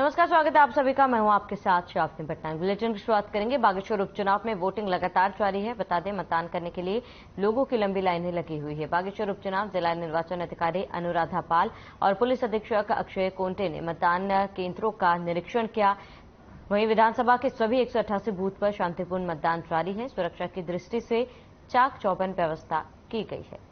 नमस्कार, स्वागत है आप सभी का। मैं हूं आपके साथ शाफ्ती पटनायक। बुलेटिन की शुरुआत करेंगे। बागेश्वर उपचुनाव में वोटिंग लगातार जारी है। बता दें, मतदान करने के लिए लोगों की लंबी लाइनें लगी हुई है। बागेश्वर उपचुनाव जिला निर्वाचन अधिकारी अनुराधा पाल और पुलिस अधीक्षक अक्षय कोंटे ने मतदान केंद्रों का निरीक्षण किया। वहीं विधानसभा के सभी 188 बूथ पर शांतिपूर्ण मतदान जारी है। सुरक्षा की दृष्टि से चाक चौबंद व्यवस्था की गई है।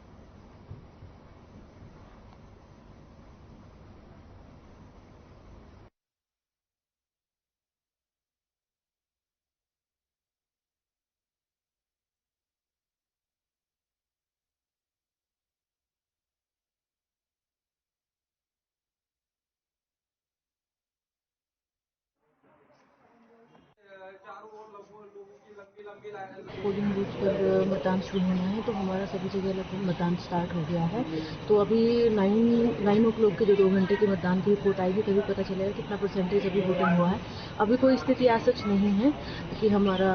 पोलिंग बूथ पर मतदान शुरू होना है, तो हमारा सभी जगह लगभग मतदान स्टार्ट हो गया है। तो अभी 9 o'clock के जो 2 घंटे की मतदान की रिपोर्ट आएगी तभी पता चलेगा कितना परसेंटेज अभी वोटिंग हुआ है। अभी कोई स्थिति आज सच नहीं है कि हमारा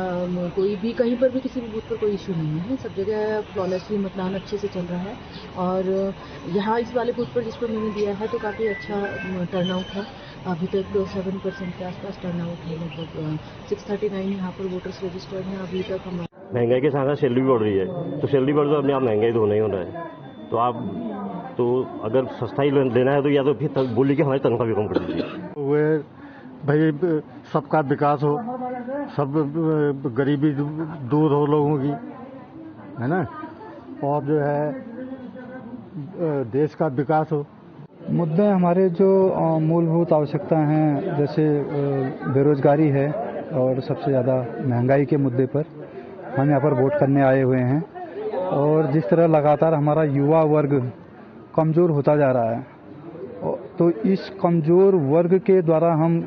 कोई भी कहीं पर भी किसी भी बूथ पर कोई इशू नहीं है। सब जगह फ्लॉलेसली मतदान अच्छे से चल रहा है और यहाँ इस वाले बूथ पर जिस पर मैंने दिया है तो काफ़ी अच्छा टर्नआउट है। अभी तक 7% के आसपास टर्नआउट है। लगभग 639 यहाँ पर वोटर्स रजिस्टर्ड हैं। अभी तक हमारा महंगाई के साथ सैलरी भी बढ़ रही है, तो सैलरी बढ़ तो अपने आप महंगाई तो होना ही होना है। तो आप तो अगर सस्ता ही लेना है तो या तो फिर बोलिए कि हमारी तनख्वाह भी कम कर दीजिए। वे भाई सबका विकास हो, सब गरीबी दूर हो लोगों की, है ना, और जो है देश का विकास हो। मुद्दे हमारे जो मूलभूत आवश्यकता हैं, जैसे बेरोजगारी है और सबसे ज़्यादा महंगाई के मुद्दे पर हम यहाँ पर वोट करने आए हुए हैं। और जिस तरह लगातार हमारा युवा वर्ग कमज़ोर होता जा रहा है, तो इस कमज़ोर वर्ग के द्वारा हम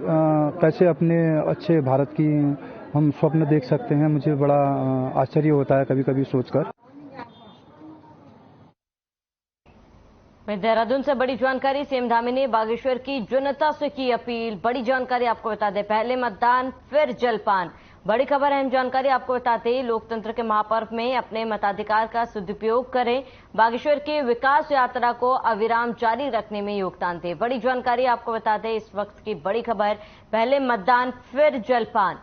कैसे अपने अच्छे भारत की हम स्वप्न देख सकते हैं, मुझे बड़ा आश्चर्य होता है कभी कभी सोचकर। देहरादून से बड़ी जानकारी। सीएम धामी ने बागेश्वर की जनता से की अपील। बड़ी जानकारी आपको बता दें, पहले मतदान फिर जलपान। बड़ी खबर, अहम जानकारी आपको बताते, लोकतंत्र के महापर्व में अपने मताधिकार का सदुपयोग करें। बागेश्वर की विकास यात्रा को अविराम जारी रखने में योगदान दें। बड़ी जानकारी आपको बताते, इस वक्त की बड़ी खबर, पहले मतदान फिर जलपान।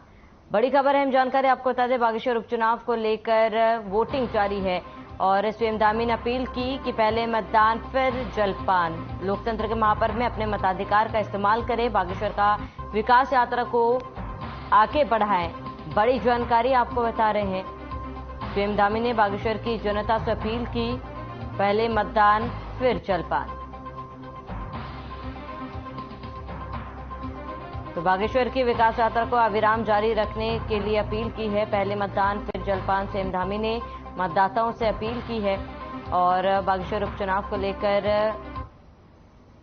बड़ी खबर, अहम जानकारी आपको बता दें, बागेश्वर उपचुनाव को लेकर वोटिंग जारी है और सीएम धामी ने अपील की कि पहले मतदान फिर जलपान। लोकतंत्र के महापर्व में अपने मताधिकार का इस्तेमाल करें। बागेश्वर का विकास यात्रा को आगे बढ़ाएं। बड़ी जानकारी आपको बता रहे हैं, सीएम धामी ने बागेश्वर की जनता से अपील की, पहले मतदान फिर जलपान। तो बागेश्वर की विकास यात्रा को अविराम जारी रखने के लिए अपील की है। पहले मतदान फिर जलपान, सीएम धामी ने मतदाताओं से अपील की है और बागेश्वर उपचुनाव को लेकर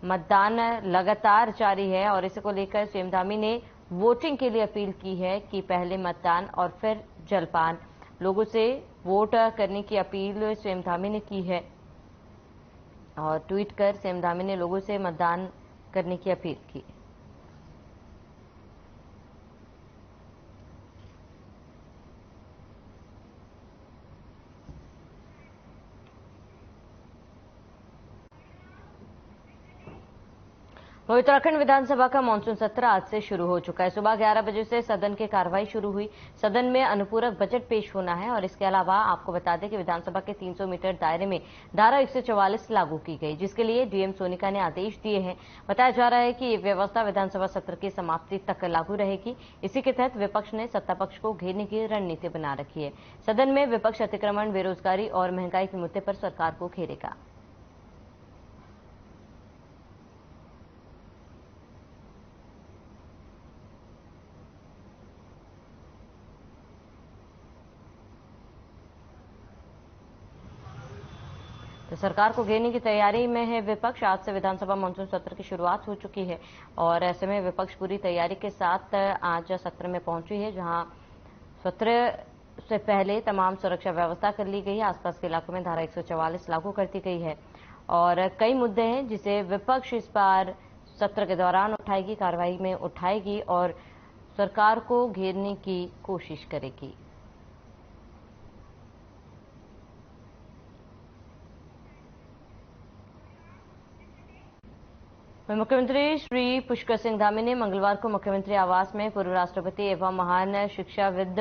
मतदान लगातार जारी है और इसी को लेकर सीएम धामी ने वोटिंग के लिए अपील की है कि पहले मतदान और फिर जलपान। लोगों से वोट करने की अपील सीएम धामी ने की है और ट्वीट कर सीएम धामी ने लोगों से मतदान करने की अपील की। उत्तराखंड विधानसभा का मानसून सत्र आज से शुरू हो चुका है। सुबह 11 बजे से सदन की कार्रवाई शुरू हुई। सदन में अनुपूरक बजट पेश होना है और इसके अलावा आपको बता दें कि विधानसभा के 300 मीटर दायरे में धारा 144 लागू की गई, जिसके लिए डीएम सोनिका ने आदेश दिए हैं। बताया जा रहा है कि ये व्यवस्था विधानसभा सत्र की समाप्ति तक लागू रहेगी। इसी के तहत विपक्ष ने सत्ता पक्ष को घेरने की रणनीति बना रखी है। सदन में विपक्ष अतिक्रमण, बेरोजगारी और महंगाई के मुद्दे पर सरकार को घेरेगा। तो सरकार को घेरने की तैयारी में है विपक्ष। आज से विधानसभा मानसून सत्र की शुरुआत हो चुकी है और ऐसे में विपक्ष पूरी तैयारी के साथ आज सत्र में पहुंची है, जहां सत्र से पहले तमाम सुरक्षा व्यवस्था कर ली गई है। आसपास के इलाकों में धारा 144 लागू कर दी गई है और कई मुद्दे हैं जिसे विपक्ष इस बार सत्र के दौरान उठाएगी, कार्रवाई में उठाएगी और सरकार को घेरने की कोशिश करेगी। मुख्यमंत्री श्री पुष्कर सिंह धामी ने मंगलवार को मुख्यमंत्री आवास में पूर्व राष्ट्रपति एवं महान शिक्षाविद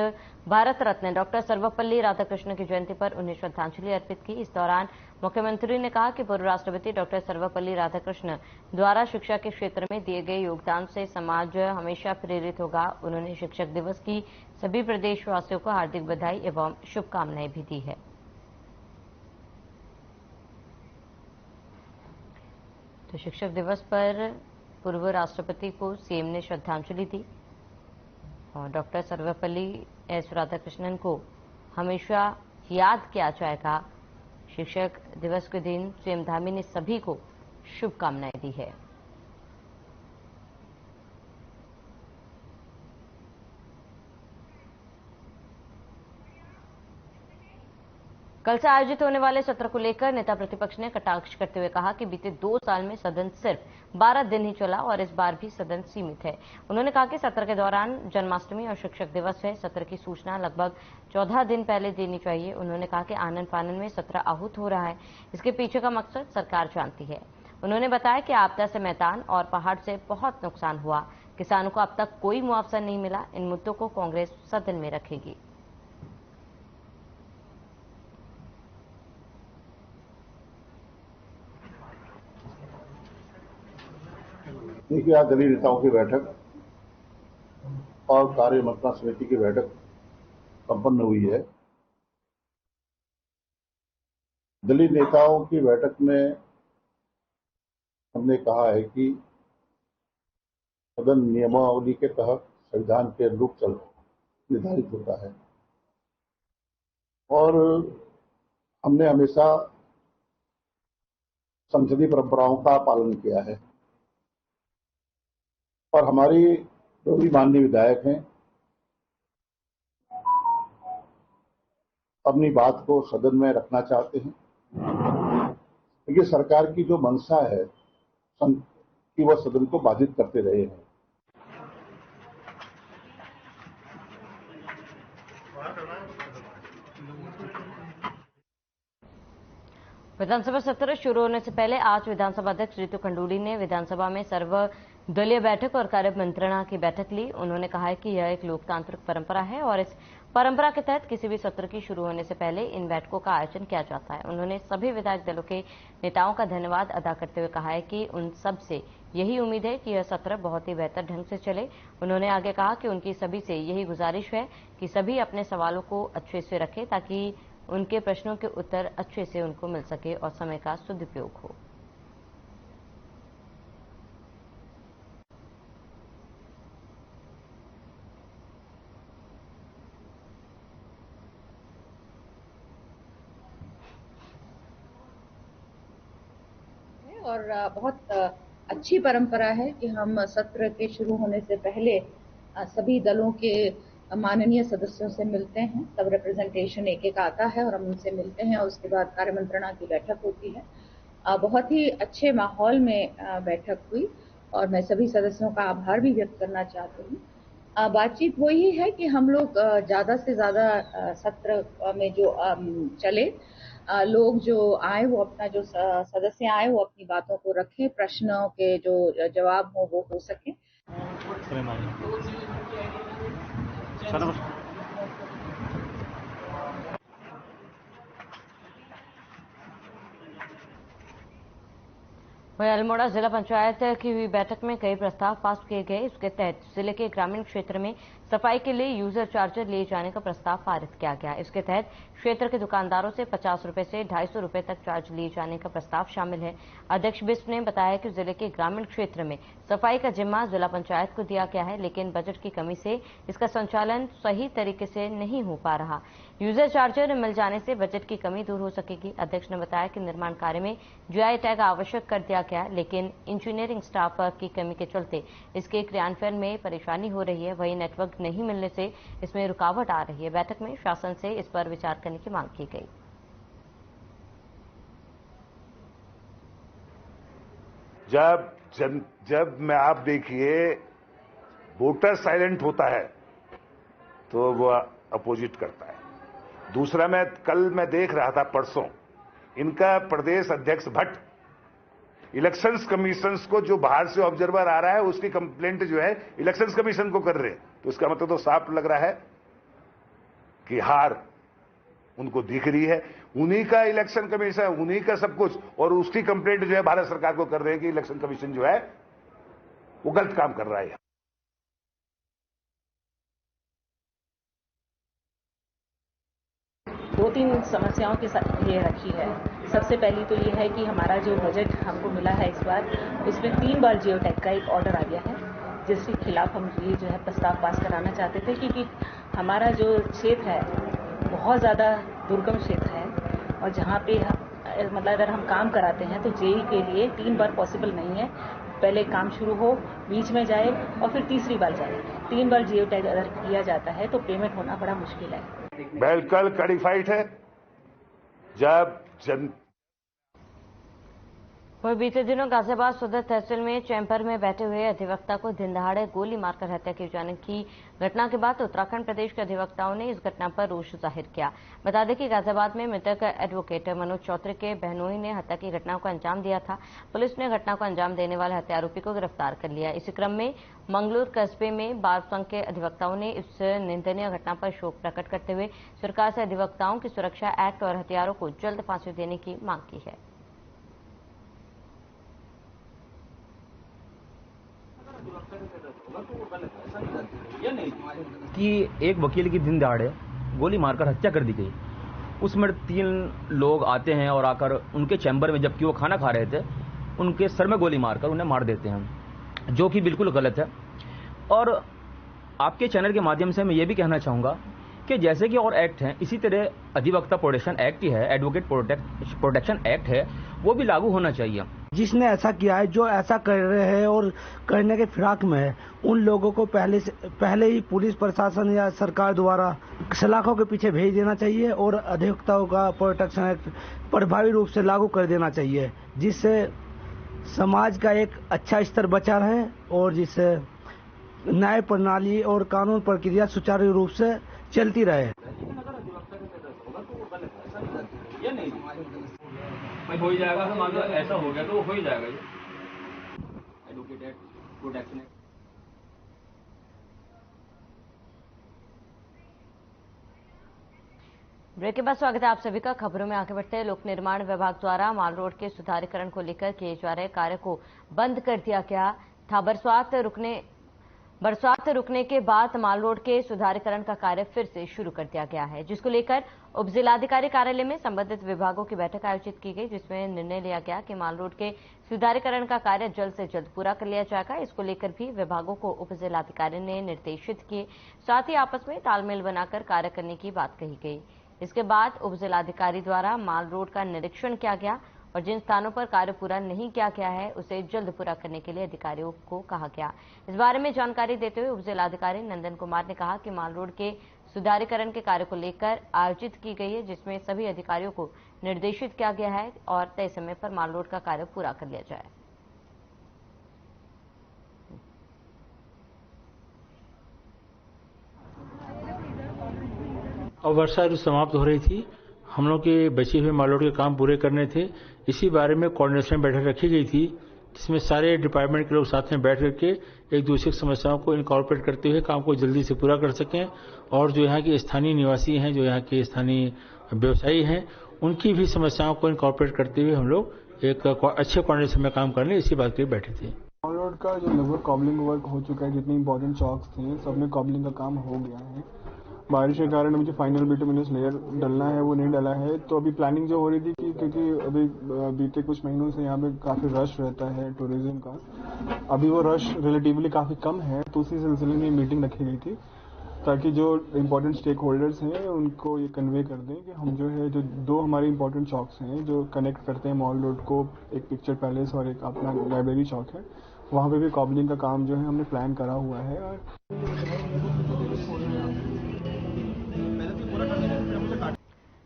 भारत रत्न डॉक्टर सर्वपल्ली राधाकृष्णन की जयंती पर उन्हें श्रद्धांजलि अर्पित की। इस दौरान मुख्यमंत्री ने कहा कि पूर्व राष्ट्रपति डॉक्टर सर्वपल्ली राधाकृष्णन द्वारा शिक्षा के क्षेत्र में दिए गए योगदान से समाज हमेशा प्रेरित होगा। उन्होंने शिक्षक दिवस की सभी प्रदेशवासियों को हार्दिक बधाई एवं शुभकामनाएं भी दी है। तो शिक्षक दिवस पर पूर्व राष्ट्रपति को सीएम ने श्रद्धांजलि दी और डॉक्टर सर्वपल्ली एस राधाकृष्णन को हमेशा याद किया जाएगा। शिक्षक दिवस के दिन सीएम धामी ने सभी को शुभकामनाएं दी है। कल से आयोजित होने वाले सत्र को लेकर नेता प्रतिपक्ष ने कटाक्ष करते हुए कहा कि बीते 2 साल में सदन सिर्फ 12 दिन ही चला और इस बार भी सदन सीमित है। उन्होंने कहा कि सत्र के दौरान जन्माष्टमी और शिक्षक दिवस है। सत्र की सूचना लगभग 14 दिन पहले देनी चाहिए। उन्होंने कहा कि आनन फानन में सत्र आहूत हो रहा है, इसके पीछे का मकसद सरकार जानती है। उन्होंने बताया कि आपदा से मैदान और पहाड़ से बहुत नुकसान हुआ, किसानों को अब तक कोई मुआवजा नहीं मिला। इन मुद्दों को कांग्रेस सदन में रखेगी। देखिए, आज दलीय नेताओं की बैठक और कार्य मंत्रणा समिति की बैठक संपन्न हुई है। दलीय नेताओं की बैठक में हमने कहा है कि सदन नियमावली के तहत संविधान के अनुरूप निर्धारित होता है और हमने हमेशा संसदीय परंपराओं का पालन किया है और हमारी जो भी माननीय विधायक हैं अपनी बात को सदन में रखना चाहते हैं, लेकिन सरकार की जो मंशा है कि वह सदन को बाधित करते रहे हैं। विधानसभा सत्र शुरू होने से पहले आज विधानसभा अध्यक्ष रितु खंडूड़ी ने विधानसभा में सर्वदलीय बैठक और कार्य मंत्रणा की बैठक ली। उन्होंने कहा है कि यह एक लोकतांत्रिक परंपरा है और इस परंपरा के तहत किसी भी सत्र की शुरू होने से पहले इन बैठकों का आयोजन किया जाता है। उन्होंने सभी विधायक दलों के नेताओं का धन्यवाद अदा करते हुए कहा है कि उन सब से यही उम्मीद है कि यह सत्र बहुत ही बेहतर ढंग से चले। उन्होंने आगे कहा कि उनकी सभी से यही गुजारिश है कि सभी अपने सवालों को अच्छे से रखें ताकि उनके प्रश्नों के उत्तर अच्छे से उनको मिल सके और समय का सदुपयोग हो। और बहुत अच्छी परंपरा है कि हम सत्र के शुरू होने से पहले सभी दलों के माननीय सदस्यों से मिलते हैं। सब रिप्रेजेंटेशन एक एक आता है और हम उनसे मिलते हैं और उसके बाद कार्य मंत्रणा की बैठक होती है। बहुत ही अच्छे माहौल में बैठक हुई और मैं सभी सदस्यों का आभार भी व्यक्त करना चाहती हूँ। बातचीत वही है कि हम लोग ज़्यादा से ज़्यादा सत्र में जो चले, लोग जो आए वो अपना जो सदस्य आए वो अपनी बातों को रखें, प्रश्नों के जो जवाब हो सके। वहीं अल्मोड़ा जिला पंचायत की हुई बैठक में कई प्रस्ताव पास किए गए। इसके तहत जिले के ग्रामीण क्षेत्र में सफाई के लिए यूजर चार्जर लिए जाने का प्रस्ताव पारित किया गया। इसके तहत क्षेत्र के दुकानदारों से 50 रुपए से 250 रुपए तक चार्ज लिए जाने का प्रस्ताव शामिल है। अध्यक्ष बिष्ट ने बताया कि जिले के ग्रामीण क्षेत्र में सफाई का जिम्मा जिला पंचायत को दिया गया है, लेकिन बजट की कमी से इसका संचालन सही तरीके से नहीं हो पा रहा। यूजर चार्जर मिल जाने से बजट की कमी दूर हो सकेगी। अध्यक्ष ने बताया कि निर्माण कार्य में जीआई टैग आवश्यक कर दिया गया, लेकिन इंजीनियरिंग स्टाफ की कमी के चलते इसके क्रियान्वयन में परेशानी हो रही है। वहीं नेटवर्क नहीं मिलने से इसमें रुकावट आ रही है। बैठक में शासन से इस पर विचार करने की मांग की गई। जब में आप देखिए वोटर साइलेंट होता है तो वो अपोजिट करता है। दूसरा, कल मैं देख रहा था परसों, इनका प्रदेश अध्यक्ष भट्ट इलेक्शंस कमीशन को जो बाहर से ऑब्जर्वर आ रहा है उसकी कंप्लेंट जो है इलेक्शंस कमीशन को कर रहे हैं, तो इसका मतलब तो साफ लग रहा है कि हार उनको दिख रही है। उन्हीं का इलेक्शन कमीशन, उन्हीं का सब कुछ, और उसकी कंप्लेंट जो है भारत सरकार को कर रहे हैं कि इलेक्शन कमीशन जो है वो गलत काम कर रहा है। दो तीन समस्याओं के साथ ये रखी है। सबसे पहली तो ये है कि हमारा जो बजट हमको मिला है इस बार, उसमें 3 बार जियो टैग का एक ऑर्डर आ गया है, जिसके खिलाफ हम ये जो है प्रस्ताव पास कराना चाहते थे, क्योंकि हमारा जो क्षेत्र है बहुत ज़्यादा दुर्गम क्षेत्र है, और जहाँ पे मतलब अगर हम काम कराते हैं तो जेई के लिए 3 बार पॉसिबल नहीं है। पहले काम शुरू हो, बीच में जाए और फिर तीसरी बार जाए। 3 बार जियो टैग अगर किया जाता है तो पेमेंट होना बड़ा मुश्किल है। बिल्कुल कड़ी फाइट है। जब वहीं बीते दिनों गाजियाबाद सदर तहसील में चैम्बर में बैठे हुए अधिवक्ता को दिन दहाड़े गोली मारकर हत्या किए जाने की घटना के बाद उत्तराखंड प्रदेश के अधिवक्ताओं ने इस घटना पर रोष जाहिर किया। बता दें कि गाजियाबाद में मृतक एडवोकेट मनोज चौधरी के बहनोई ने हत्या की घटना को अंजाम दिया था। पुलिस ने घटना को अंजाम देने वाले हत्या आरोपी को गिरफ्तार कर लिया। इसी क्रम में मंगलूर कस्बे में बार संघ के अधिवक्ताओं ने इस निंदनीय घटना पर शोक प्रकट करते हुए सरकार से अधिवक्ताओं की सुरक्षा एक्ट और हथियारों को जल्द फांसी देने की मांग की है। कि एक वकील की दिन दहाड़े गोली मारकर हत्या कर दी गई। उसमें 3 लोग आते हैं और आकर उनके चैम्बर में, जबकि वो खाना खा रहे थे, उनके सर में गोली मारकर उन्हें मार देते हैं, जो कि बिल्कुल गलत है। और आपके चैनल के माध्यम से मैं ये भी कहना चाहूँगा कि जैसे कि और एक्ट हैं, इसी तरह अधिवक्ता प्रोटेक्शन एक्ट ही है, एडवोकेट प्रोटेक्शन एक्ट है, वो भी लागू होना चाहिए। जिसने ऐसा किया है, जो ऐसा कर रहे हैं और करने के फिराक में है, उन लोगों को पहले ही पुलिस प्रशासन या सरकार द्वारा सलाखों के पीछे भेज देना चाहिए और अधिवक्ताओं का प्रोटेक्शन एक्ट प्रभावी रूप से लागू कर देना चाहिए, जिससे समाज का एक अच्छा स्तर बचा रहे और जिससे न्याय प्रणाली और कानून प्रक्रिया सुचारू रूप से चलती रहे। हो ही जाएगा, मान लो ऐसा हो गया तो हो ही जाएगा। ये एडवोकेट प्रोटेक्शन एक्ट। ब्रेक के बाद स्वागत है आप सभी का। खबरों में आगे बढ़ते हैं। लोक निर्माण विभाग द्वारा माल रोड के सुधारीकरण को लेकर किए जा रहे कार्य को बंद कर दिया गया था। बरसात रुकने के बाद माल रोड के सुधारीकरण का कार्य फिर से शुरू कर दिया गया है, जिसको लेकर उप जिलाधिकारी कार्यालय में संबंधित विभागों की बैठक आयोजित की गई, जिसमें निर्णय लिया गया कि माल रोड के सुधारीकरण का कार्य जल्द से जल्द पूरा कर लिया जाएगा। इसको लेकर भी विभागों को उप जिलाधिकारी ने निर्देशित किए, साथ ही आपस में तालमेल बनाकर कार्य करने की बात कही गई। इसके बाद उप जिलाधिकारी द्वारा माल रोड का निरीक्षण किया गया और जिन स्थानों पर कार्य पूरा नहीं किया गया है उसे जल्द पूरा करने के लिए अधिकारियों को कहा गया। इस बारे में जानकारी देते हुए उप जिलाधिकारी नंदन कुमार ने कहा कि माल रोड के सुधारीकरण के कार्य को लेकर आयोजित की गई है, जिसमें सभी अधिकारियों को निर्देशित किया गया है और तय समय पर माल रोड का कार्य पूरा कर लिया जाए। और वर्षा ऋतु समाप्त हो रही थी, हम लोग के बचे हुए माल रोड के काम पूरे करने थे। इसी बारे में कोऑर्डिनेशन बैठक रखी गई थी, जिसमें सारे डिपार्टमेंट के लोग साथ में बैठ करके एक दूसरे की समस्याओं को इनकॉर्पोरेट करते हुए काम को जल्दी से पूरा कर सकें और जो यहाँ के स्थानीय निवासी हैं, जो यहाँ के स्थानीय व्यवसायी हैं, उनकी भी समस्याओं को इनकॉर्पोरेट करते हुए हम लोग एक अच्छे कोऑर्डिनेशन में काम करने इसी बात के लिए बैठे थे। माल रोड का जो लगभग कॉबलिंग वर्क हो चुका है, जितने इंपॉर्टेंट चौक्स थे सब में कॉबलिंग का काम हो गया है। बारिश के कारण मुझे फाइनल बिटुमिनस लेयर डलना है, वो नहीं डला है। तो अभी प्लानिंग जो हो रही थी कि क्योंकि अभी बीते कुछ महीनों से यहाँ पे काफ़ी रश रहता है टूरिज्म का, अभी वो रश रिलेटिवली काफ़ी कम है, तो उसी सिलसिले में मीटिंग रखी गई थी ताकि जो इम्पोर्टेंट स्टेक होल्डर्स हैं उनको ये कन्वे कर दें कि हम जो है जो 2 हमारे इम्पोर्टेंट चौक्स हैं जो कनेक्ट करते हैं मॉल रोड को, एक पिक्चर पैलेस और एक अपना लाइब्रेरी चौक है, वहाँ पे भी कॉबलिंग का काम जो है हमने प्लान करा हुआ है। और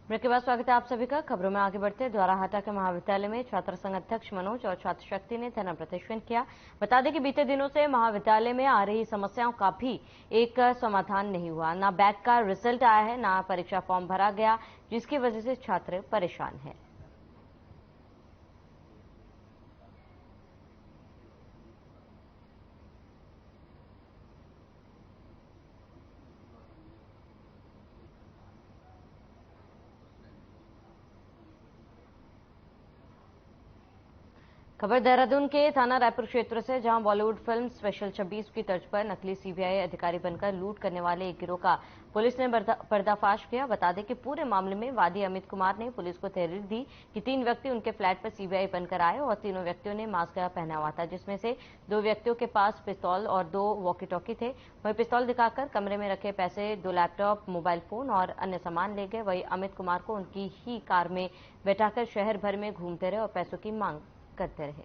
ब्रेक के बाद स्वागत है आप सभी का। खबरों में आगे बढ़ते द्वाराहाटा के महाविद्यालय में छात्र संघ अध्यक्ष मनोज और छात्र शक्ति ने धरना प्रदर्शन किया। बता दें कि बीते दिनों से महाविद्यालय में आ रही समस्याओं का भी एक समाधान नहीं हुआ। ना बैक का रिजल्ट आया है, ना परीक्षा फॉर्म भरा गया, जिसकी वजह से छात्र परेशान हैं। खबर देहरादून के थाना रायपुर क्षेत्र से, जहां बॉलीवुड फिल्म स्पेशल 26 की तर्ज पर नकली सीबीआई अधिकारी बनकर लूट करने वाले एक गिरोह का पुलिस ने पर्दाफाश किया। बता दें कि पूरे मामले में वादी अमित कुमार ने पुलिस को तहरीर दी कि 3 व्यक्ति उनके फ्लैट पर सीबीआई बनकर आए और तीनों व्यक्तियों ने मास्क पहना हुआ था, जिसमें से 2 व्यक्तियों के पास पिस्तौल और 2 वॉकी टॉकी थे। वहीं पिस्तौल दिखाकर कमरे में रखे पैसे, 2 लैपटॉप, मोबाइल फोन और अन्य सामान ले गए। वहीं अमित कुमार को उनकी ही कार में बैठाकर शहर भर में घूमते रहे और पैसों की मांग करते रहे।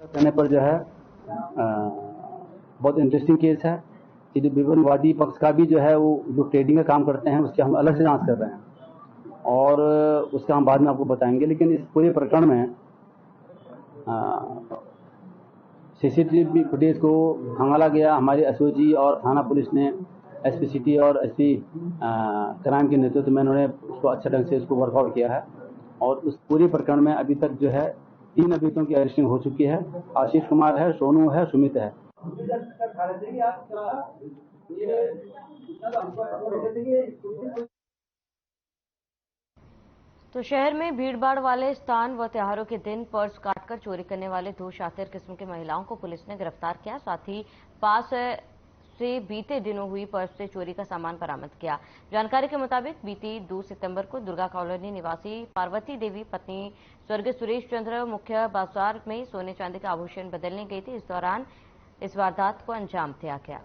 कहने पर जो है बहुत इंटरेस्टिंग केस है। ये जो विवादी पक्ष का भी जो है वो जो ट्रेडिंग का काम करते हैं उसके हम अलग से जांच कर रहे हैं और उसका हम बाद में आपको बताएंगे। लेकिन इस पूरे प्रकरण में सीसीटीवी फुटेज को खंगाला गया। हमारे एसओजी और थाना पुलिस ने एसपी सिटी और एसपी क्राइम के नेतृत्व में उन्होंने उसको अच्छे ढंग से उसको वर्कआउट किया है और उस पूरे प्रकरण में अभी तक जो है 3 अभियुक्तों की अरेस्टिंग हो चुकी है। आशीष कुमार है, सोनू है, सुमित है। तो शहर में भीड़भाड़ वाले स्थान व त्योहारों के दिन पर्स काटकर चोरी करने वाले 2 शातिर किस्म की महिलाओं को पुलिस ने गिरफ्तार किया। साथ ही पास से बीते दिनों हुई पर्स से चोरी का सामान बरामद किया। जानकारी के मुताबिक बीती 2 सितंबर को दुर्गा कॉलोनी निवासी पार्वती देवी पत्नी स्वर्गीय सुरेश चंद्र मुख्य बाजार में सोने चांदी का आभूषण बदलने गई थी। इस दौरान इस वारदात को अंजाम दिया गया।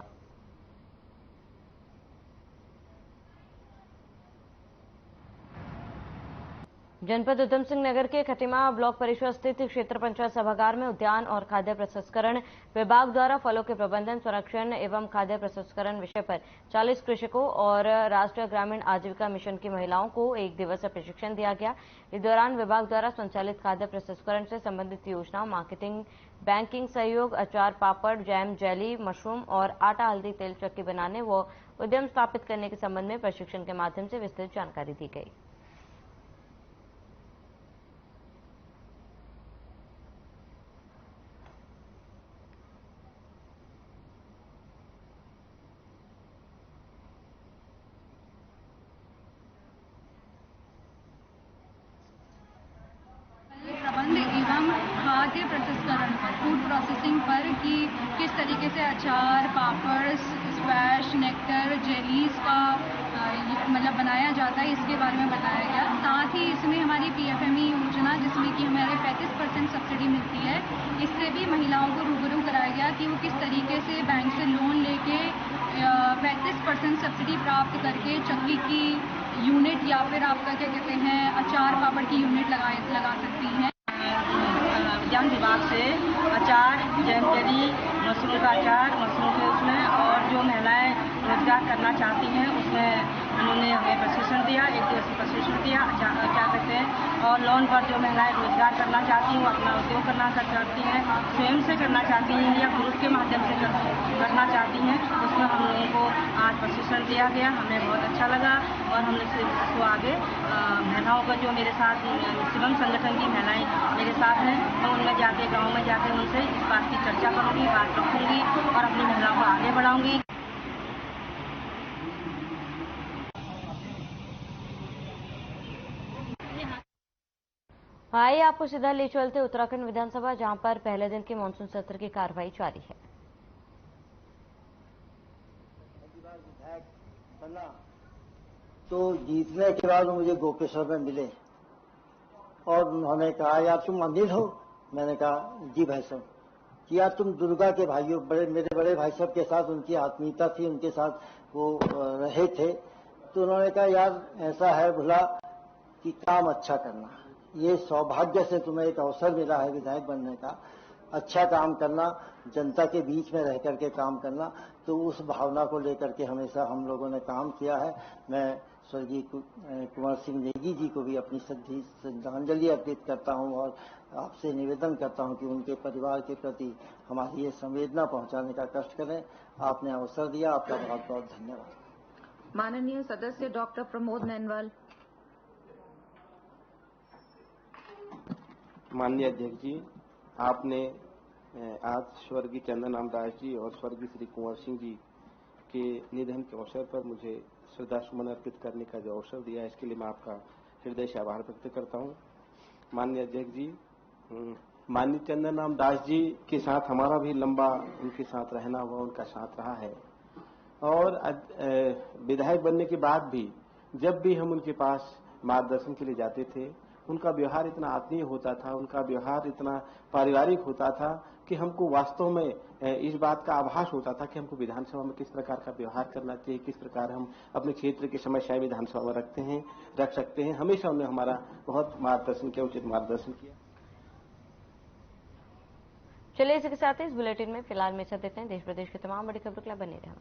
जनपद उधम सिंह नगर के खटीमा ब्लॉक परिषद स्थित क्षेत्र पंचायत सभागार में उद्यान और खाद्य प्रसंस्करण विभाग द्वारा फलों के प्रबंधन, संरक्षण एवं खाद्य प्रसंस्करण विषय पर 40 कृषकों और राष्ट्रीय ग्रामीण आजीविका मिशन की महिलाओं को 1 दिवसीय प्रशिक्षण दिया गया। इस दौरान विभाग द्वारा संचालित खाद्य प्रसंस्करण से संबंधित योजनाओं, मार्केटिंग, बैंकिंग सहयोग, अचार, पापड़, जैम, जेली, मशरूम और आटा हल्दी तेल चक्की बनाने व उद्यम स्थापित करने के संबंध में प्रशिक्षण के माध्यम से विस्तृत जानकारी दी गई। प्रबंध एवं खाद्य प्रसंस्करण पर, फूड प्रोसेसिंग पर कि किस तरीके से अचार, पापड़, स्क्वैश, नेक्टर, जेलीज का मतलब बनाया जाता है, इसके बारे में बताया गया। साथ ही इसमें हमारी PFME योजना, जिसमें कि हमारे 35% सब्सिडी मिलती है, इससे भी महिलाओं को रूबरू कराया गया कि वो किस तरीके से बैंक से लोन लेके 35% सब्सिडी प्राप्त करके चक्की की यूनिट या फिर आपका क्या कहते हैं अचार पापड़ की यूनिट लगा सकती हैं। उद्यान विभाग से अचार, जैम जेली, मशरूम का अचार, मशरूम के उसमें और जो महिलाएं रोजगार करना चाहती हैं उसमें उन्होंने हमें प्रशिक्षण दिया, 1 दिवसीय प्रशिक्षण दिया। क्या कहते हैं और लोन पर जो महिलाएं रोजगार करना चाहती हैं, अपना उद्योग करना चाहती हैं, स्वयं से करना चाहती हैं या ग्रुप के माध्यम से करना चाहती हैं, उसमें हम लोगों को आज प्रशिक्षण दिया गया। हमें बहुत अच्छा लगा और हमने इसको आगे महिलाओं का जो मेरे साथ शिवम संगठन की महिलाएं मेरे साथ हैं, मैं उनमें जाके गाँव में जाके उनसे इस बात की चर्चा करूँगी, बात रखूँगी और अपनी महिलाओं को आगे बढ़ाऊँगी। आइए आपको सीधा ले चलते उत्तराखंड विधानसभा, जहां पर पहले दिन के मानसून सत्र की कार्रवाई जारी है। तो जीतने के बाद मुझे गोपेश्वर में मिले और उन्होंने कहा यार तुम अनिल हो? मैंने कहा जी भाई साहब। कि यार तुम दुर्गा के भाइयों, मेरे बड़े भाई साहब के साथ उनकी आत्मीयता थी, उनके साथ वो रहे थे। तो उन्होंने कहा यार ऐसा है भला कि काम अच्छा करना, ये सौभाग्य से तुम्हें एक अवसर मिला है विधायक बनने का, अच्छा काम करना, जनता के बीच में रह करके काम करना। तो उस भावना को लेकर के हमेशा हम लोगों ने काम किया है। मैं स्वर्गीय कुंवर सिंह नेगी जी को भी अपनी श्रद्धांजलि अर्पित करता हूं और आपसे निवेदन करता हूं कि उनके परिवार के प्रति हमारी ये संवेदना पहुंचाने का कष्ट करें। आपने अवसर दिया, आपका बहुत बहुत धन्यवाद। माननीय सदस्य डॉक्टर प्रमोद नैनवाल। माननीय अध्यक्ष जी, आपने आज स्वर्गीय चंदन रामदास जी और स्वर्गीय श्री कुंवर सिंह जी के निधन के अवसर पर मुझे श्रद्धा सुमन अर्पित करने का जो अवसर दिया है, इसके लिए मैं आपका हृदय से आभार व्यक्त करता हूँ। माननीय अध्यक्ष जी, माननीय चंदन राम दास जी के साथ हमारा भी लंबा उनके साथ रहना हुआ, उनका साथ रहा है। और विधायक बनने के बाद भी जब भी हम उनके पास मार्गदर्शन के लिए जाते थे, उनका व्यवहार इतना आत्मीय होता था, उनका व्यवहार इतना पारिवारिक होता था कि हमको वास्तव में इस बात का आभास होता था कि हमको विधानसभा में किस प्रकार का व्यवहार करना चाहिए, किस प्रकार हम अपने क्षेत्र की समस्याएं विधानसभा में रख सकते हैं। हमेशा उन्होंने हमारा बहुत मार्गदर्शन किया, उचित मार्गदर्शन किया। चलिए, इसके साथ ही इस बुलेटिन में फिलहाल में देते हैं। देश प्रदेश की तमाम बड़ी खबरों के लिए बने रहें।